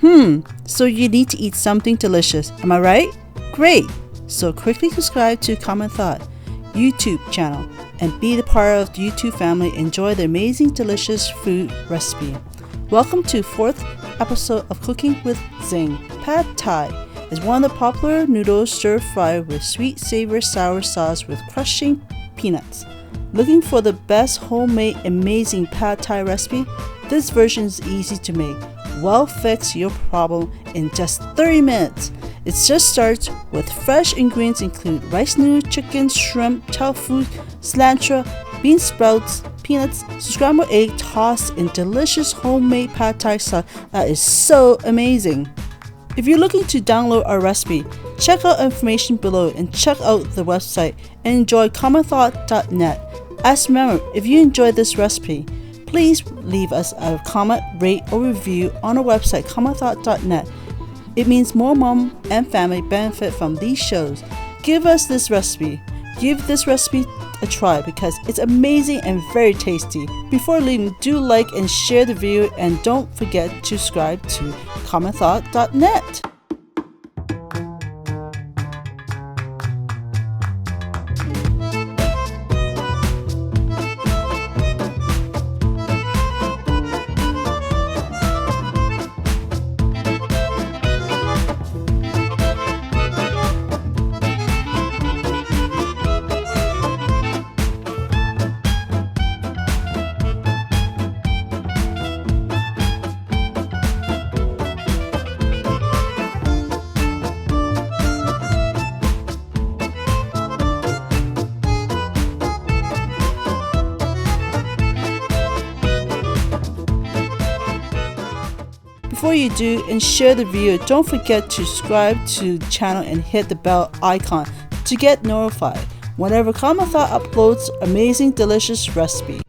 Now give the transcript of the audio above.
So you need to eat something delicious, am I right? Great! So quickly subscribe to Common Thought YouTube channel and be the part of the YouTube family. Enjoy the amazing delicious food recipe. Welcome to 4th episode of Cooking with Zing. Pad Thai is one of the popular noodles stir-fried with sweet savory sour sauce with crushing peanuts. Looking for the best homemade amazing Pad Thai recipe? This version is easy to make. Well, fix your problem in just 30 minutes. It just starts with fresh ingredients include rice noodle, chicken, shrimp, tofu, cilantro, bean sprouts, peanuts, scrambled egg tossed in delicious homemade Pad Thai sauce that is so amazing. If you're looking to download our recipe, check out information below and check out the website and enjoy commonthought.net. As remember, if you enjoyed this recipe, please leave us a comment, rate, or review on our website commonthought.net. It means more mom and family benefit from these shows. Give us this recipe. Give this recipe a try because it's amazing and very tasty. Before leaving, do like and share the video and don't forget to subscribe to commonthought.net. Before you do and share the video, don't forget to subscribe to the channel and hit the bell icon to get notified whenever Common Thought uploads amazing delicious recipe.